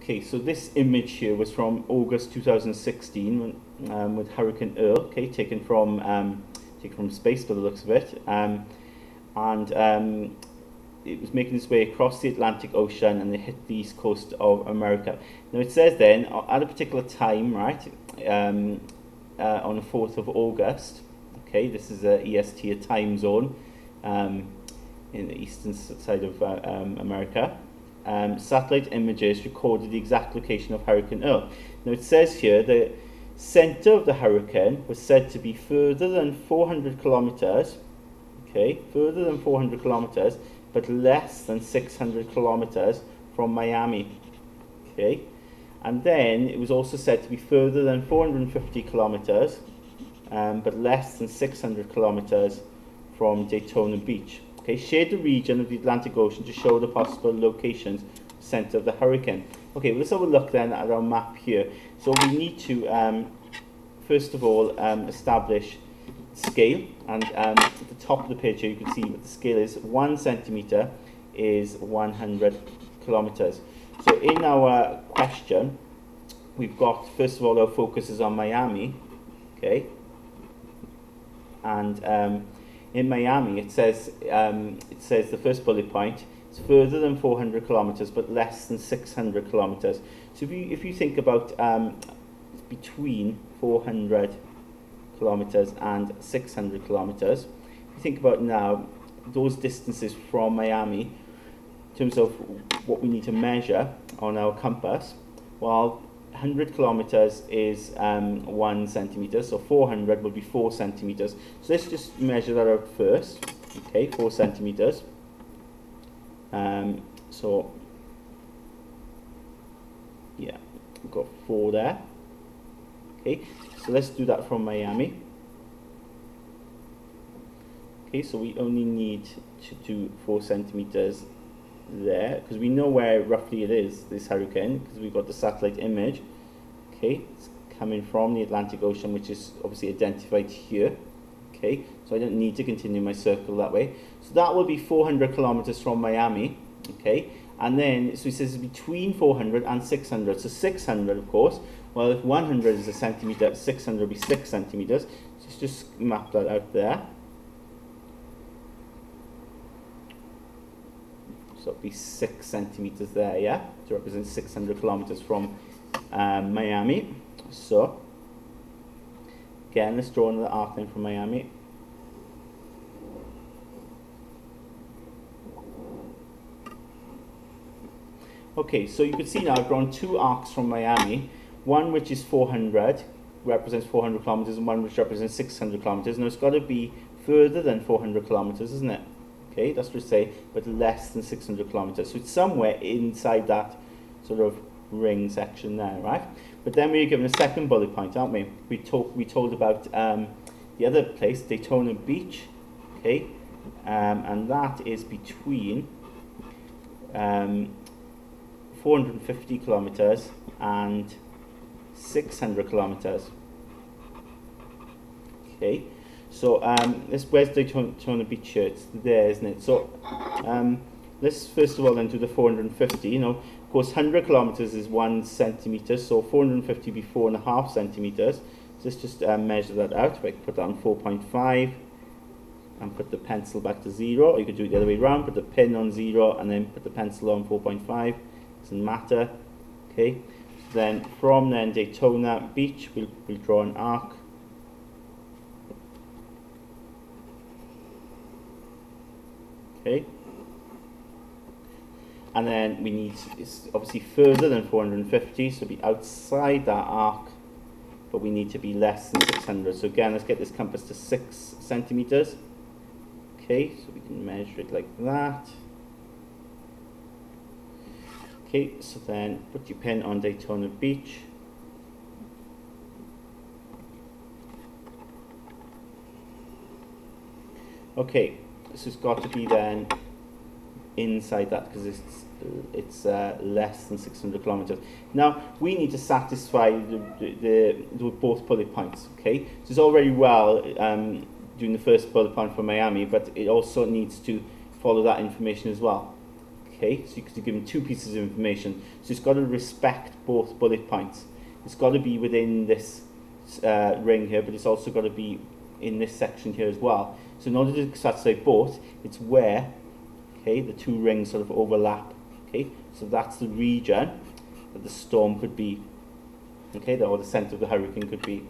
Okay, so this image here was from August 2016 with Hurricane Earl, okay, taken from space by the looks of it, and it was making its way across the Atlantic Ocean and it hit the east coast of America. Now it says then, at a particular time, right, on the 4th of August, okay, this is a EST, a time zone in the eastern side of America. Satellite images recorded the exact location of Hurricane Earl. Now it says here the center of the hurricane was said to be further than 400 kilometers, okay, further than 400 kilometers, but less than 600 kilometers from Miami, okay. And then it was also said to be further than 450 kilometers, but less than 600 kilometers from Daytona Beach. Okay, shade the region of the Atlantic Ocean to show the possible locations, center of the hurricane. Okay, well, let's have a look then at our map here. So we need to, first of all, establish scale. And at the top of the page here, you can see what the scale is. 1 centimeter is 100 kilometers. So in our question, we've got, first of all, our focus is on Miami. Okay, and in Miami, it says the first bullet point, it's further than 400 kilometers, but less than 600 kilometers. So if you think about between 400 kilometers and 600 kilometers, if you think about now those distances from Miami in terms of what we need to measure on our compass, well, 100 kilometers is 1 centimeter, so 400 will be 4 centimeters. So let's just measure that out first. Okay, 4 centimeters. So yeah, we've got 4 there. Okay, so let's do that from Miami. Okay, so we only need to do 4 centimeters there, because we know where roughly it is, this hurricane, because we've got the satellite image. Okay, it's coming from the Atlantic Ocean, which is obviously identified here. Okay, so I don't need to continue my circle that way. So that will be 400 kilometers from Miami. Okay, and then so it says between 400 and 600. So 600, of course, well, if 100 is a centimeter, 600 will be 6 centimeters. So let's just map that out there. So it'll be 6 centimeters there, yeah, to represent 600 kilometers from Miami. So again, let's draw another arc then from Miami. Okay, so you can see now I've drawn 2 arcs from Miami, one which is 400, represents 400 kilometers, and one which represents 600 kilometers. Now it's got to be further than 400 kilometers, isn't it? Okay, that's what we say, but less than 600 kilometers. So it's somewhere inside that sort of ring section there, right? But then we were given a second bullet point, aren't we? We told about the other place, Daytona Beach, okay, and that is between 450 kilometers and 600 kilometers. Okay, so where's Daytona Beach here? It's there, isn't it? So let's first of all then do the 450. You know, of course, 100 kilometers is 1 centimeter, so 450 would be 4.5 centimeters. So let's just measure that out. I can put that on 4.5 and put the pencil back to 0, or you could do it the other way around, put the pin on 0 and then put the pencil on 4.5. Doesn't matter. Okay, so then from Daytona Beach, we'll draw an arc. Okay, and then we need, it's obviously further than 450, so be outside that arc, but we need to be less than 600. So again, let's get this compass to 6 centimeters. Okay, so we can measure it like that. Okay, so then put your pin on Daytona Beach. Okay, so it's got to be then inside that, because it's less than 600 kilometers. Now we need to satisfy both bullet points. Okay, so it's all very well doing the first bullet point for Miami, but it also needs to follow that information as well. Okay, so because you give him two pieces of information, so it's got to respect both bullet points. It's got to be within this ring here, but it's also got to be in this section here as well. So in order to satisfy both, it's where, okay, the two rings sort of overlap. Okay, so that's the region that the storm could be. Okay, or the center of the hurricane could be.